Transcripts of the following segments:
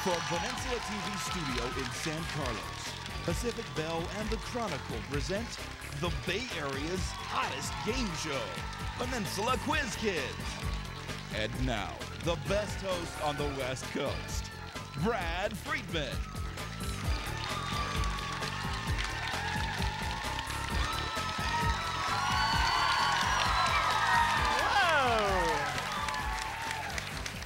From Peninsula TV Studio in San Carlos, Pacific Bell and the Chronicle present the Bay Area's hottest game show, Peninsula Quiz Kids. And now, the best host on the West Coast, Brad Friedman.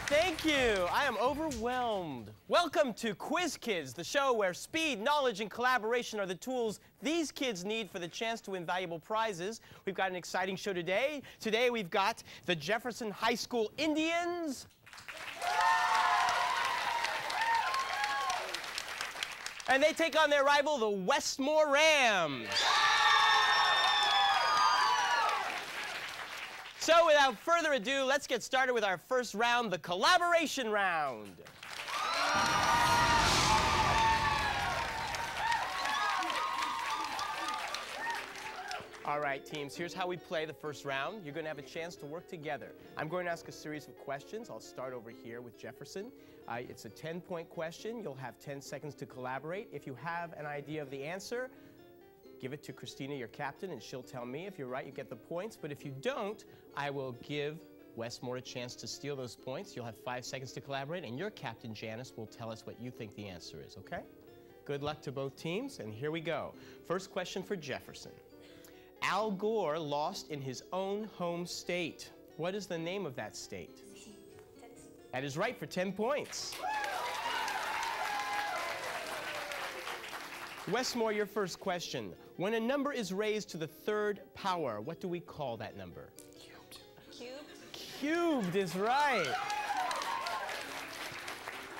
Thank you. I am overwhelmed. Welcome to Quiz Kids, the show where speed, knowledge, and collaboration are the tools these kids need for the chance to win valuable prizes. We've got an exciting show today. Today we've got the Jefferson High School Indians. And they take on their rival, the Westmoor Rams. So without further ado, let's get started with our first round, the collaboration round. All right, teams, here's how we play the first round. You're going to have a chance to work together. I'm going to ask a series of questions. I'll start over here with Jefferson. It's a 10-point question. You'll have 10 seconds to collaborate. If you have an idea of the answer, give it to Christina, your captain, and she'll tell me. If you're right, you get the points. But if you don't, I will give Westmoor a chance to steal those points. You'll have 5 seconds to collaborate, and your captain, Janice, will tell us what you think the answer is, okay? Good luck to both teams, and here we go. First question for Jefferson. Al Gore lost in his own home state. What is the name of that state? Tennessee. That is right for 10 points. Westmoor, your first question. When a number is raised to the third power, what do we call that number? Cubed. Cubed is right.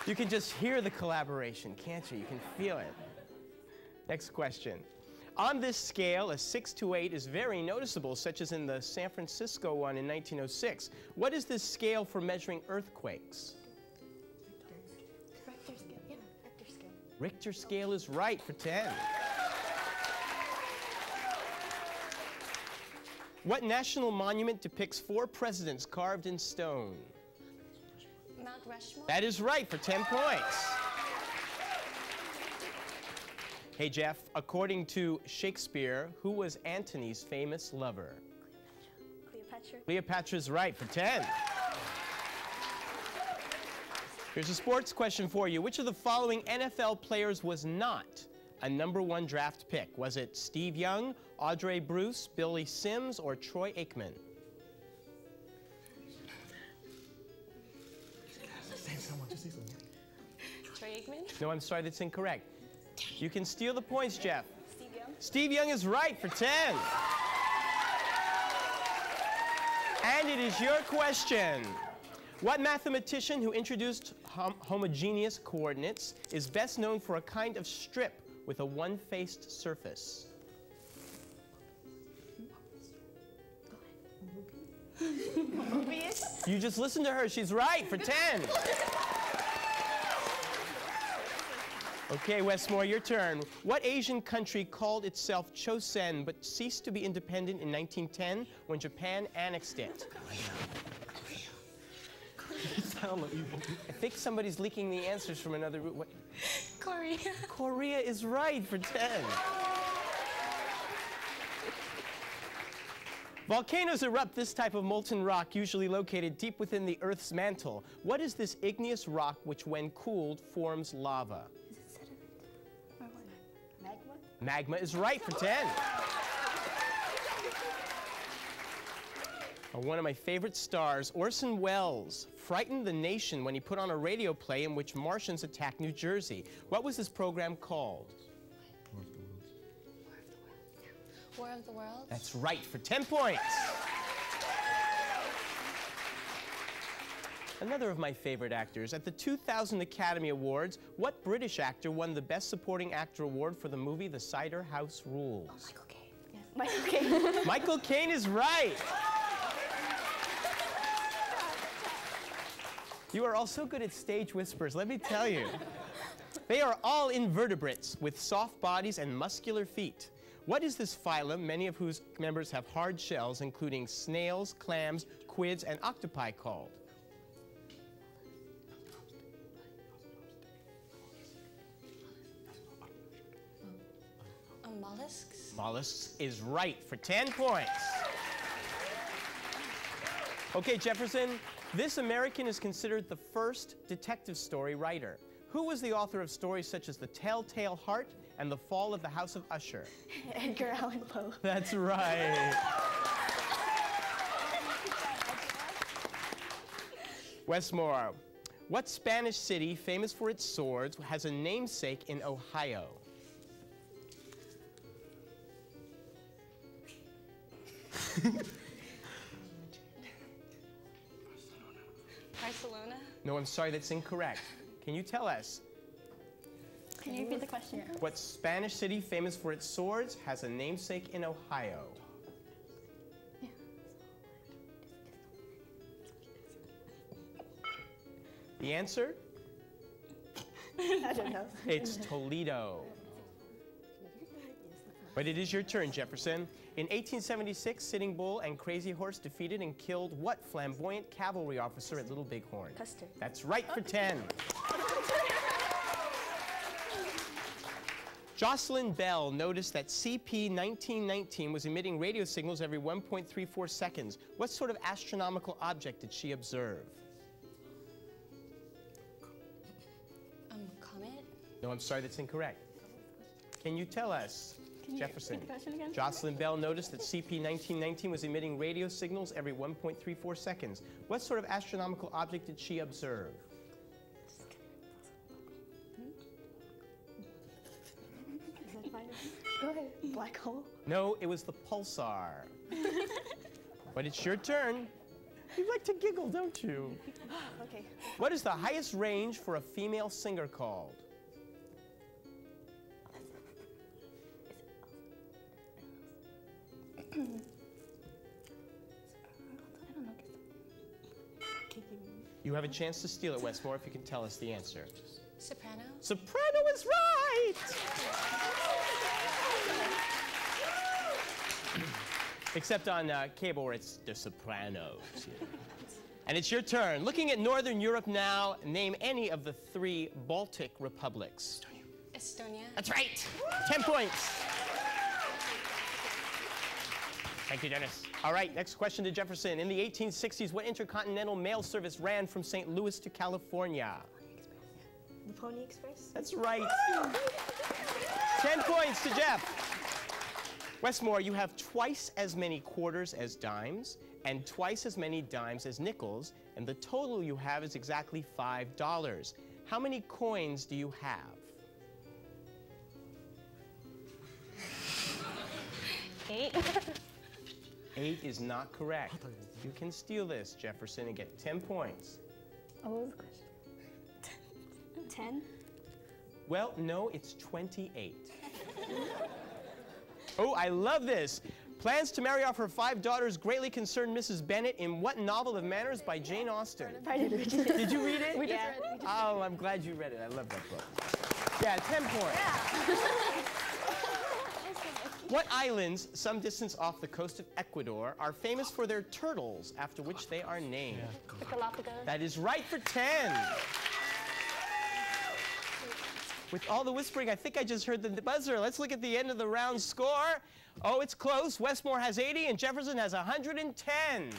You can just hear the collaboration, can't you? You can feel it. Next question. On this scale, a 6 to 8 is very noticeable, such as in the San Francisco one in 1906. What is this scale for measuring earthquakes? Richter scale. Yeah, Richter scale. Richter scale is right for 10. What national monument depicts 4 presidents carved in stone? Mount Rushmore. That is right for 10 points. Hey, Jeff, according to Shakespeare, who was Antony's famous lover? Cleopatra. Cleopatra's right for 10. Here's a sports question for you. Which of the following NFL players was not a #1 draft pick? Was it Steve Young, Audrey Bruce, Billy Sims, or Troy Aikman? Troy Aikman. No, I'm sorry, that's incorrect. You can steal the points, Jeff. Steve Young. Steve Young is right for 10. And it is your question. What mathematician who introduced homogeneous coordinates is best known for a kind of strip with a one-faced surface? Mobius. You just listen to her. She's right for 10. Okay, Westmoor, your turn. What Asian country called itself Chosen but ceased to be independent in 1910 when Japan annexed it? I think somebody's leaking the answers from another room. What? Korea. Korea is right for 10. Volcanoes erupt this type of molten rock, usually located deep within the Earth's mantle. What is this igneous rock which, when cooled, forms lava? Is it sediment? Or what? Magma? Magma is right for 10. One of my favorite stars, Orson Welles, frightened the nation when he put on a radio play in which Martians attacked New Jersey. What was this program called? War of the Worlds. That's right for 10 points. Another of my favorite actors. At the 2000 Academy Awards, what British actor won the Best Supporting Actor award for the movie The Cider House Rules? Oh, Michael Caine. Yes. Michael Caine. Michael Caine is right. You are all so good at stage whispers, let me tell you. They are all invertebrates with soft bodies and muscular feet. What is this phylum, many of whose members have hard shells, including snails, clams, squids, and octopi, called? Mollusks. Mollusks is right for 10 points. Okay, Jefferson, this American is considered the first detective story writer. Who was the author of stories such as The Telltale Heart and The Fall of the House of Usher? Edgar Allan Poe. That's right. Westmoor, what Spanish city, famous for its swords, has a namesake in Ohio? Barcelona. No, I'm sorry, that's incorrect. Can you tell us Can you repeat the question? what Spanish city, famous for its swords, has a namesake in Ohio? Yeah. The answer? I don't know. It's Toledo. But it is your turn, Jefferson. In 1876, Sitting Bull and Crazy Horse defeated and killed what flamboyant cavalry officer at Little Bighorn? Custer. That's right for 10. Jocelyn Bell noticed that CP 1919 was emitting radio signals every 1.34 seconds. What sort of astronomical object did she observe? Comet. No, I'm sorry, that's incorrect. Can you tell us, Can you Jefferson? repeat the question again? Jocelyn Bell noticed that CP 1919 was emitting radio signals every 1.34 seconds. What sort of astronomical object did she observe? Go ahead. Black hole. No, it was the pulsar. But it's your turn. You like to giggle, don't you? Okay. What is the highest range for a female singer called? I don't know. You have a chance to steal it, Westmoor, if you can tell us the answer. Soprano. Soprano is right! Except on cable where it's the Sopranos. And it's your turn. Looking at Northern Europe now, name any of the 3 Baltic republics. Estonia. That's right. 10 points. Thank you, Dennis. All right, next question to Jefferson. In the 1860s, what intercontinental mail service ran from St. Louis to California? The Pony Express. That's right. 10 points to Jeff. Westmoor, you have twice as many quarters as dimes and twice as many dimes as nickels, and the total you have is exactly $5. How many coins do you have? 8. 8 is not correct. You can steal this, Jefferson, and get 10 points. Oh, what was the question? 10. Well, no, it's 28. Oh, I love this. Plans to marry off her 5 daughters greatly concerned Mrs. Bennet in what novel of manners by Jane Austen? Pride and Prejudice. Did you read it? We just read it. Oh, I'm glad you read it. I love that book. Yeah, 10 points. What islands, some distance off the coast of Ecuador, are famous for their turtles, after which they are named? The Galapagos. That is right for 10. With all the whispering, I think I just heard the buzzer. Let's look at the end of the round score. Oh, it's close. Westmoor has 80 and Jefferson has 110.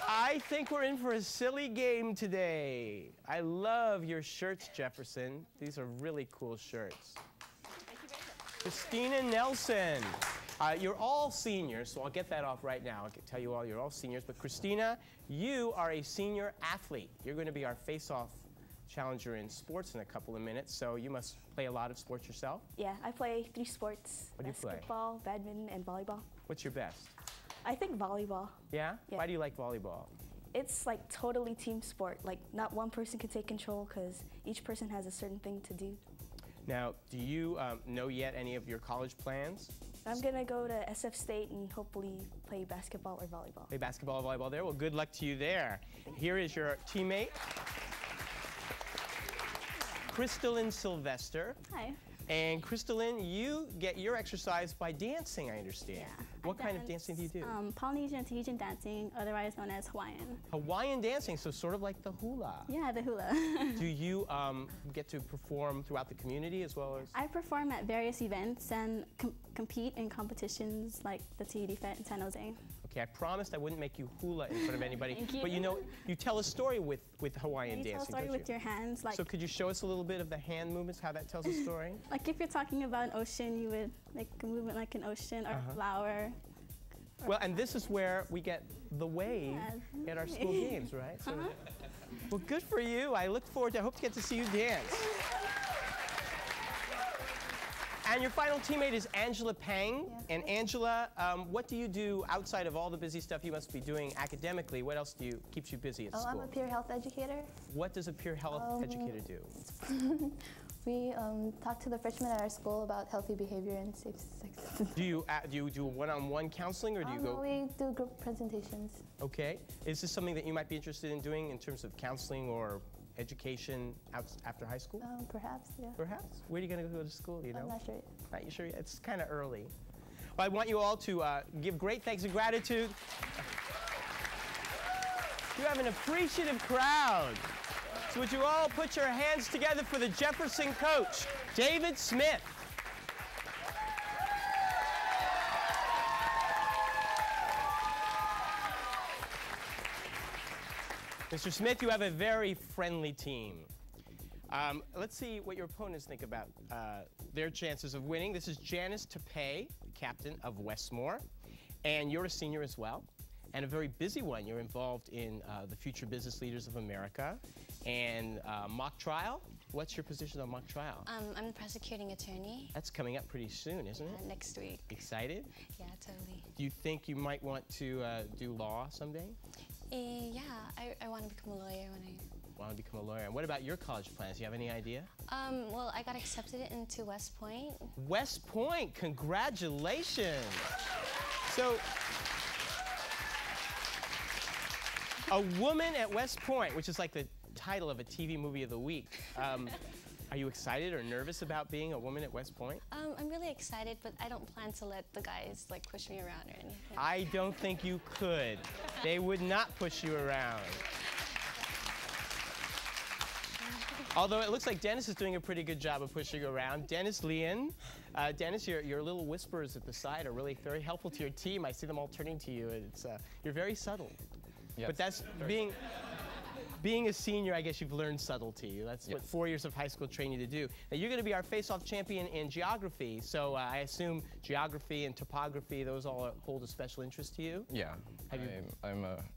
I think we're in for a silly game today. I love your shirts, Jefferson. These are really cool shirts. Christina Nelson. You're all seniors, so I'll get that off right now. I'll tell you all you're all seniors. But Christina, you are a senior athlete. You're going to be our face-off challenger in sports in a couple of minutes, so you must play a lot of sports yourself. Yeah, I play 3 sports. What do you play? Basketball, badminton, and volleyball. What's your best? I think volleyball. Yeah? Yeah. Why do you like volleyball? It's like totally team sport. Like not one person can take control because each person has a certain thing to do. Now, do you know yet any of your college plans? I'm gonna go to SF State and hopefully play basketball or volleyball. Play basketball or volleyball there? Well, good luck to you there. Here is your teammate, Crystalline Sylvester. Hi. And Crystalline, you get your exercise by dancing, I understand. Yeah. What kind of dancing do you do? Polynesian and Tahitian dancing, otherwise known as Hawaiian. Hawaiian dancing, so sort of like the hula. Yeah, the hula. Do you get to perform throughout the community as well as? I perform at various events and compete in competitions like the Tahiti Fet in San Jose. Okay, I promised I wouldn't make you hula in front of anybody. Thank you. But you know, you tell a story with Hawaiian You dancing, tell a story don't with you? your hands. Like, So could you show us a little bit of the hand movements, how that tells a story? like if you're talking about an ocean, you would make a movement like an ocean or a flower. Well, and this is where we get the wave Yeah. at our school games, right? So, well, good for you. I look forward to, I hope to get to see you dance. And your final teammate is Angela Pang. Yes. And Angela, what do you do outside of all the busy stuff you must be doing academically? What else keeps you busy at Oh, school? I'm a peer health educator. What does a peer health educator do? We talk to the freshmen at our school about healthy behavior and safe sex. Do you do one-on-one counseling, or do you No, go? we do group presentations. Okay. Is this something that you might be interested in doing in terms of counseling or education after high school? Perhaps, yeah. Perhaps. Where are you going to go to school? Do you know? I'm not sure. Not you sure yet? It's kind of early. Well, I want you all to give great thanks and gratitude. You have an appreciative crowd. So would you all put your hands together for the Jefferson coach, David Smith. Mr. Smith, you have a very friendly team. Let's see what your opponents think about their chances of winning. This is Janice Tapei, captain of Westmoor, and you're a senior as well, and a very busy one. You're involved in the Future Business Leaders of America and mock trial. What's your position on mock trial? I'm the prosecuting attorney. That's coming up pretty soon, isn't it? Next week. Excited? Yeah, totally. Do you think you might want to do law someday? Yeah, I want to become a lawyer when I... Want to become a lawyer. And what about your college plans? Do you have any idea? Well, I got accepted into West Point. West Point, congratulations. So, a woman at West Point, which is like the title of a TV movie of the week. Are you excited or nervous about being a woman at West Point? I'm really excited, but I don't plan to let the guys like push me around or anything. I don't think you could. They would not push you around. Although it looks like Dennis is doing a pretty good job of pushing you around. Dennis Leon. Dennis, your little whispers at the side are really very helpful to your team. I see them all turning to you. It's, you're very subtle. Yes, but that's being a senior, I guess you've learned subtlety. That's what 4 years of high school train you to do. Now, you're going to be our face-off champion in geography, so I assume geography and topography, those all hold a special interest to you? Yeah. Have you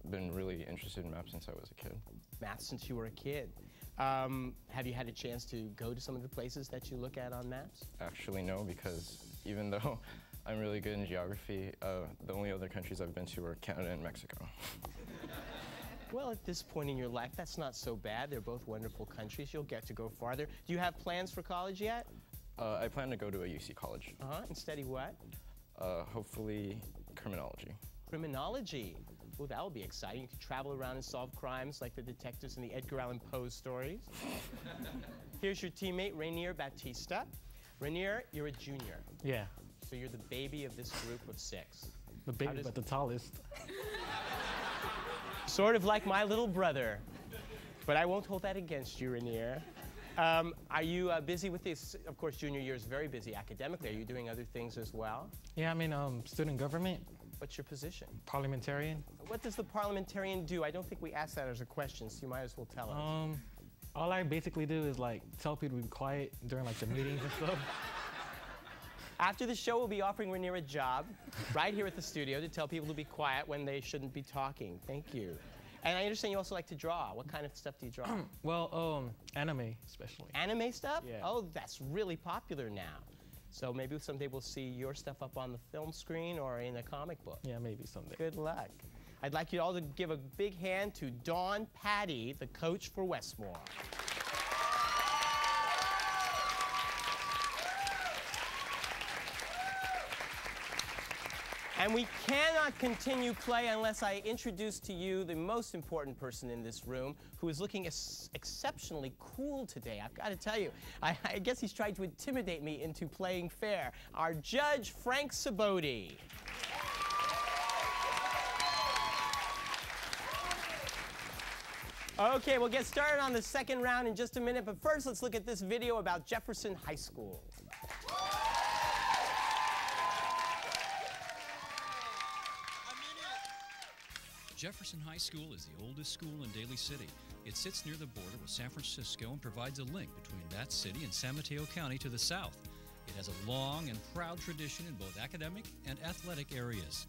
been really interested in maps since I was a kid. Maps since you were a kid. Have you had a chance to go to some of the places that you look at on maps? Actually, no, because even though I'm really good in geography, the only other countries I've been to are Canada and Mexico. Well, at this point in your life, that's not so bad. They're both wonderful countries. You'll get to go farther. Do you have plans for college yet? I plan to go to a UC college. And study what? Hopefully criminology. Criminology. Well, that will be exciting. You can travel around and solve crimes like the detectives in the Edgar Allan Poe stories. Here's your teammate, Rainier Batista. Rainier, you're a junior. Yeah. So you're the baby of this group of 6. The baby, but the tallest. Sort of like my little brother. But I won't hold that against you, Rainier. Are you busy with this? Of course, junior year is very busy academically. Are you doing other things as well? Yeah, I mean, student government. What's your position? Parliamentarian. What does the parliamentarian do? I don't think we asked that as a question, so you might as well tell us. All I basically do is like tell people to be quiet during like the meetings and stuff. After the show, we'll be offering Rainier a job right here at the studio to tell people to be quiet when they shouldn't be talking. Thank you. And I understand you also like to draw. What kind of stuff do you draw? Well, anime especially. Anime stuff? Yeah. Oh, that's really popular now. So maybe someday we'll see your stuff up on the film screen or in a comic book. Yeah, maybe someday. Good luck. I'd like you all to give a big hand to Dawn Patty, the coach for Westmoor. And we cannot continue play unless I introduce to you the most important person in this room, who is looking exceptionally cool today. I've got to tell you, I guess he's trying to intimidate me into playing fair. Our judge, Frank Saboti. Okay, we'll get started on the second round in just a minute, but first let's look at this video about Jefferson High School. Jefferson High School is the oldest school in Daly City. It sits near the border with San Francisco and provides a link between that city and San Mateo County to the south. It has a long and proud tradition in both academic and athletic areas.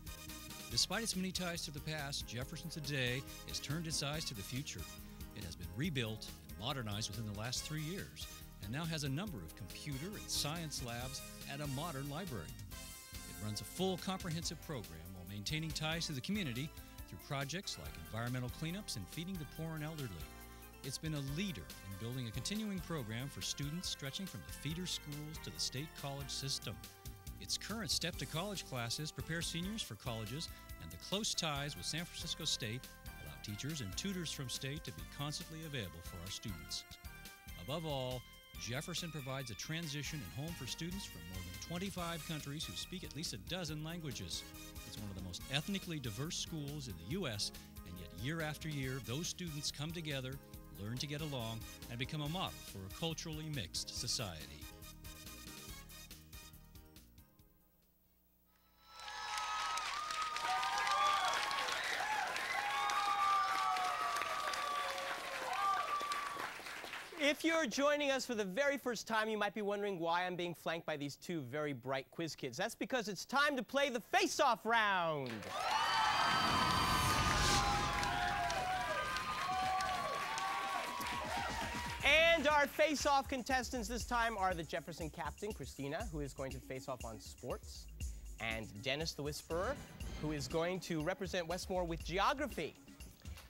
Despite its many ties to the past, Jefferson today has turned its eyes to the future. It has been rebuilt and modernized within the last 3 years, and now has a number of computer and science labs and a modern library. It runs a full comprehensive program while maintaining ties to the community through projects like environmental cleanups and feeding the poor and elderly. It's been a leader in building a continuing program for students stretching from the feeder schools to the state college system. Its current Step to College classes prepare seniors for colleges, and the close ties with San Francisco State allow teachers and tutors from state to be constantly available for our students. Above all, Jefferson provides a transition and home for students from more than 25 countries who speak at least a dozen languages. It's one of the most ethnically diverse schools in the U.S., and yet year after year, those students come together, learn to get along, and become a model for a culturally mixed society. If you're joining us for the very first time, you might be wondering why I'm being flanked by these two very bright quiz kids. That's because it's time to play the face-off round. And our face-off contestants this time are the Jefferson captain, Christina, who is going to face off on sports, and Dennis the Whisperer, who is going to represent Westmoor with geography.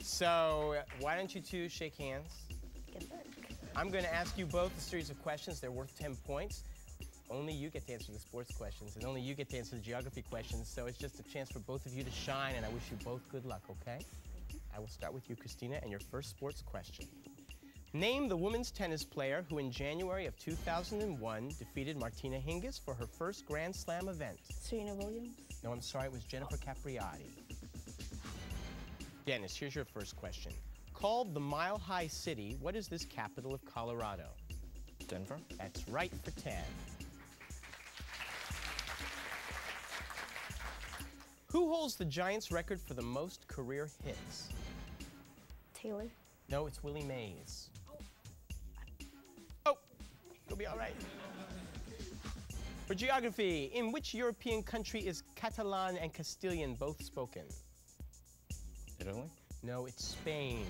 So why don't you two shake hands? Good luck. I'm going to ask you both a series of questions. They're worth 10 points. Only you get to answer the sports questions, and only you get to answer the geography questions. So it's just a chance for both of you to shine, and I wish you both good luck, okay? I will start with you, Christina, and your first sports question. Name the women's tennis player who in January of 2001 defeated Martina Hingis for her first Grand Slam event. Serena Williams. No, I'm sorry, it was Jennifer Capriati. Dennis, here's your first question. Called the Mile High City, what is this capital of Colorado? Denver? That's right for 10. Who holds the Giants' record for the most career hits? Taylor. No, it's Willie Mays. Oh, you'll be all right. For geography, in which European country is Catalan and Castilian both spoken? Italy? No, it's Spain.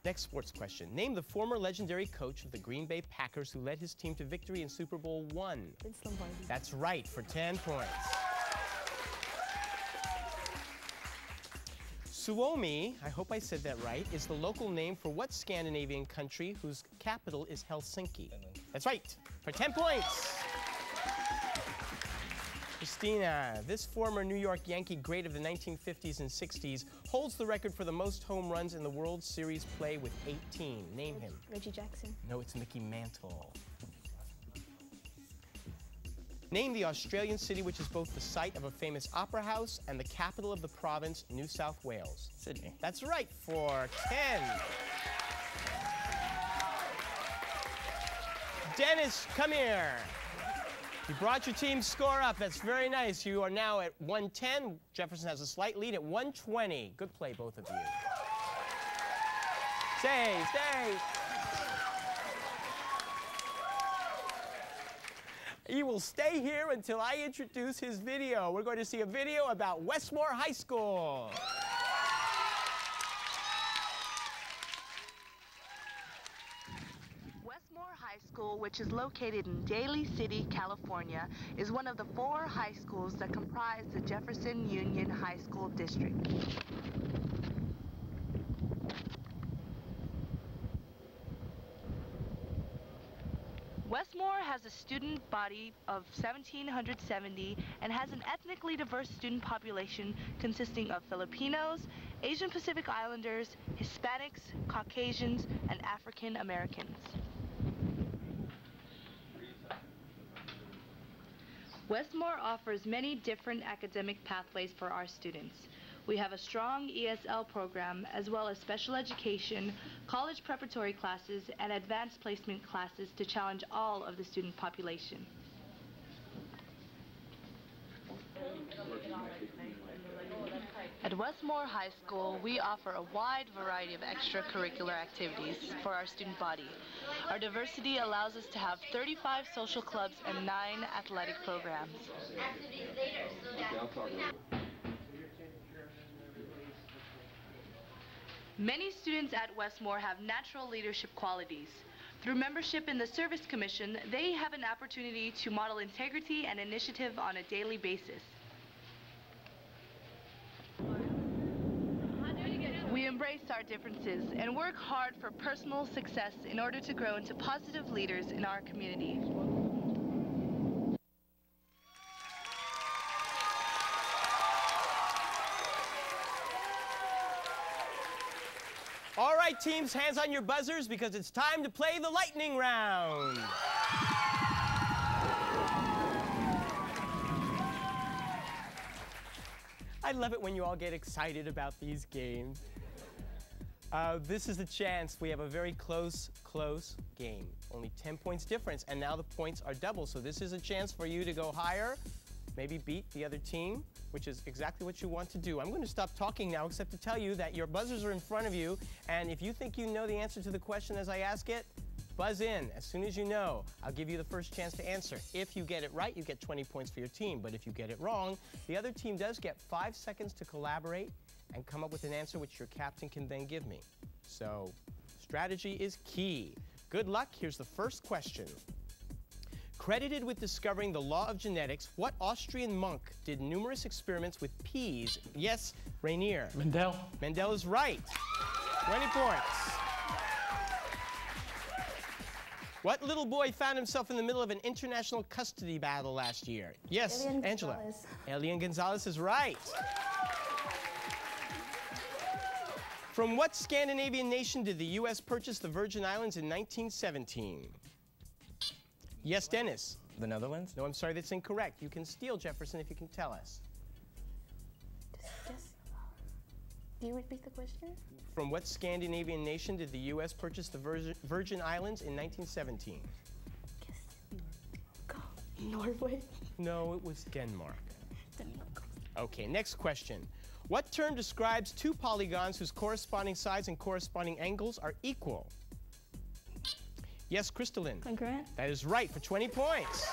Next sports question. Name the former legendary coach of the Green Bay Packers who led his team to victory in Super Bowl I. Vince Lombardi. That's right, for 10 points. Suomi, I hope I said that right, is the local name for what Scandinavian country whose capital is Helsinki? Finland. That's right, for 10 points. Christina, this former New York Yankee great of the 1950s and 60s holds the record for the most home runs in the World Series play with 18. Name him. Reggie Jackson. No, it's Mickey Mantle. Name the Australian city which is both the site of a famous opera house and the capital of the province, New South Wales. Sydney. That's right, for 10. Dennis, come here. You brought your team's score up. That's very nice. You are now at 110. Jefferson has a slight lead at 120. Good play, both of you. Stay. He will stay here until I introduce his video. We're going to see a video about Westmoor High School. Westmoor High School, which is located in Daly City, California, is one of the 4 high schools that comprise the Jefferson Union High School District. Westmoor has a student body of 1,770 and has an ethnically diverse student population consisting of Filipinos, Asian Pacific Islanders, Hispanics, Caucasians, and African Americans. Westmoor offers many different academic pathways for our students. We have a strong ESL program as well as special education, college preparatory classes, and advanced placement classes to challenge all of the student population. At Westmoor High School, we offer a wide variety of extracurricular activities for our student body. Our diversity allows us to have 35 social clubs and 9 athletic programs. Many students at Westmoor have natural leadership qualities. Through membership in the Service Commission, they have an opportunity to model integrity and initiative on a daily basis. We embrace our differences and work hard for personal success in order to grow into positive leaders in our community. All right, teams, hands on your buzzers because it's time to play the lightning round. I love it when you all get excited about these games. This is the chance. We have a very close game. Only 10 points difference, and now the points are double. So this is a chance for you to go higher, maybe beat the other team, which is exactly what you want to do. I'm going to stop talking now, except to tell you that your buzzers are in front of you, and if you think you know the answer to the question as I ask it, buzz in. As soon as you know, I'll give you the first chance to answer. If you get it right, you get 20 points for your team, but if you get it wrong, the other team does get 5 seconds to collaborate and come up with an answer which your captain can then give me. So, strategy is key. Good luck. Here's the first question. Credited with discovering the law of genetics, what Austrian monk did numerous experiments with peas? Yes, Rainier. Mendel. Mendel is right. 20 points. What little boy found himself in the middle of an international custody battle last year? Yes, Elian Angela. Gonzalez. Elian Gonzalez is right. From what Scandinavian nation did the U.S. purchase the Virgin Islands in 1917? Yes, Dennis. The Netherlands? No, I'm sorry, that's incorrect. You can steal, Jefferson, if you can tell us. Do you repeat the question? From what Scandinavian nation did the U.S. purchase the Virgin Islands in 1917? Norway. No, it was Denmark. Okay, next question. What term describes two polygons whose corresponding sides and corresponding angles are equal? Yes, Crystalline. Congruent. That is right for 20 points.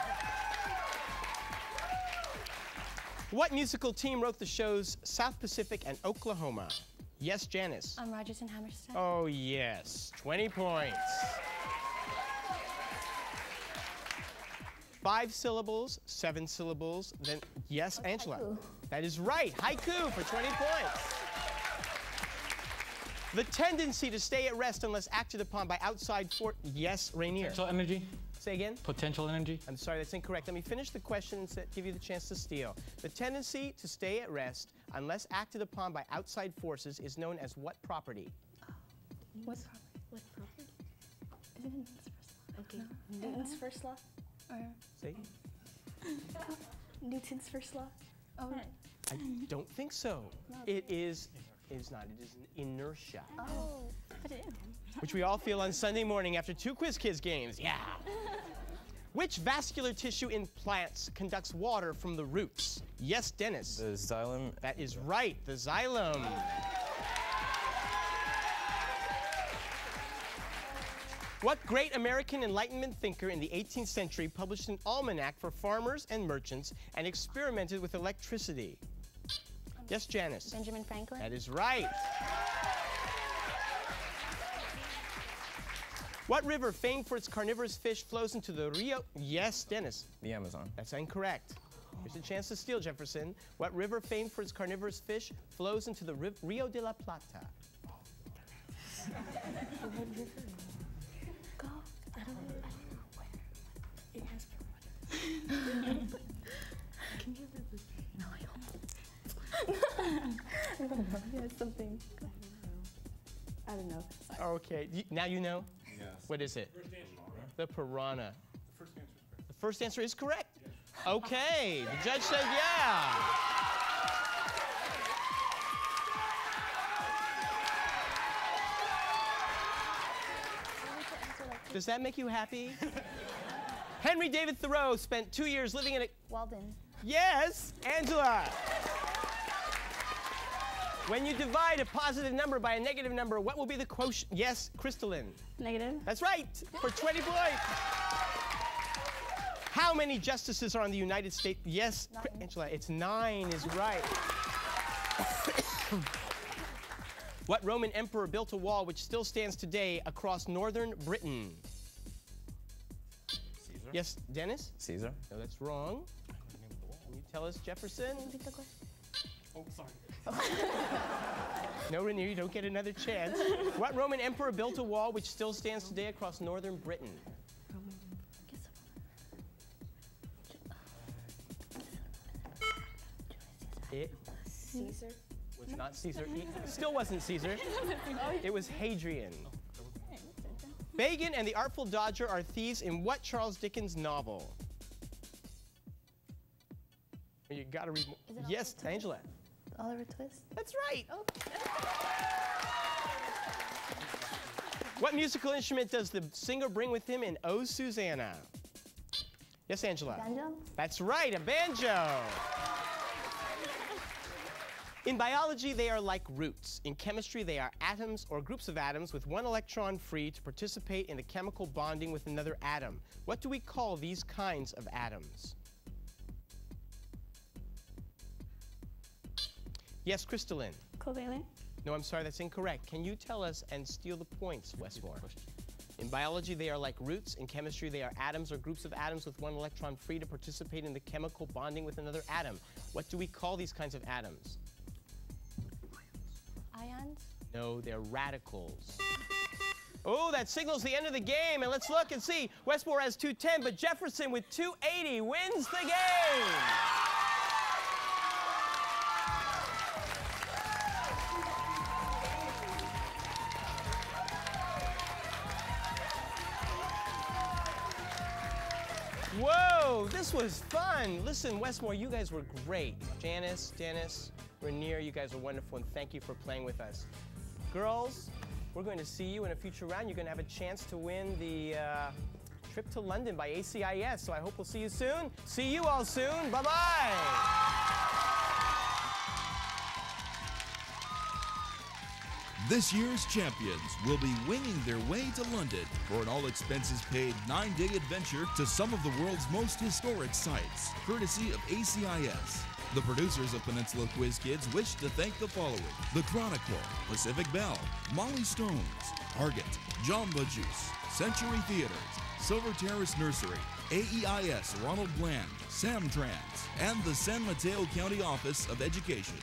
What musical team wrote the shows South Pacific and Oklahoma? Yes, Janice. Rodgers and Hammerstein. Oh, yes. 20 points. 5 syllables, 7 syllables, then yes, Angela. Haiku. That is right. Haiku for 20 points. The tendency to stay at rest unless acted upon by outside force. Yes, Rainier. Potential energy. Say again? Potential energy. I'm sorry, that's incorrect. Let me finish the question and give you the chance to steal. The tendency to stay at rest unless acted upon by outside forces is known as what property? What property? Isn't it Newton's first law? Okay. Newton's first law? Say? Newton's first law? Oh, I don't think so. It is not. It is an inertia. oh, put it in. Which we all feel on Sunday morning after 2 Quiz Kids games. Yeah. Which vascular tissue in plants conducts water from the roots? Yes, Dennis. The xylem. That is right, the xylem. What great American Enlightenment thinker in the 18th century published an almanac for farmers and merchants and experimented with electricity? Yes, Janice. Benjamin Franklin. That is right. What river, famed for its carnivorous fish, flows into the Rio? Yes, Dennis. The Amazon. That's incorrect. Here's a chance to steal, Jefferson. What river, famed for its carnivorous fish, flows into the Rio de la Plata? Go. I don't know where. No, I don't know. Yeah, something. I don't know. Okay, now you know? Yes. What is it? First answer. The piranha. The first answer is correct. The first answer is correct. Yes. Okay, the judge said yeah. Does that make you happy? Henry David Thoreau spent 2 years living in a... Walden. Yes, Angela. When you divide a positive number by a negative number, what will be the quotient? Yes, Crystalline. Negative. That's right, for 20 points. How many justices are on the United States? Yes, Angela, it's 9 is right. What Roman emperor built a wall which still stands today across northern Britain? Caesar? Yes, Dennis? Caesar? No, that's wrong. Can you tell us, Jefferson? Oh, sorry. No, Rainier, you don't get another chance. What Roman emperor built a wall which still stands today across northern Britain? It Caesar. was not Caesar. It still wasn't Caesar. It was Hadrian. Fagin and the Artful Dodger are thieves in what Charles Dickens novel? You gotta read more. Yes, Angela. Oliver Twist. That's right. Oh. What musical instrument does the singer bring with him in Oh, Susanna? Yes, Angela. Banjo? That's right, a banjo. In biology, they are like roots. In chemistry, they are atoms or groups of atoms with one electron free to participate in the chemical bonding with another atom. What do we call these kinds of atoms? Yes, Crystalline. Covalent. No, I'm sorry, that's incorrect. Can you tell us and steal the points, Westmoor? In biology, they are like roots. In chemistry, they are atoms or groups of atoms with one electron free to participate in the chemical bonding with another atom. What do we call these kinds of atoms? Ions? No, they're radicals. Oh, that signals the end of the game, and let's look and see. Westmoor has 210, but Jefferson with 280 wins the game. Whoa, this was fun. Listen, Westmoor, you guys were great. Janice, Dennis, Rainier, you guys are wonderful, and thank you for playing with us. Girls, we're going to see you in a future round. You're going to have a chance to win the trip to London by ACIS, so I hope we'll see you soon. See you all soon. Bye-bye. This year's champions will be winging their way to London for an all-expenses-paid 9-day adventure to some of the world's most historic sites, courtesy of ACIS. The producers of Peninsula Quiz Kids wish to thank the following: The Chronicle, Pacific Bell, Molly Stones, Target, Jamba Juice, Century Theaters, Silver Terrace Nursery, AEIS Ronald Bland, Samtrans, and the San Mateo County Office of Education.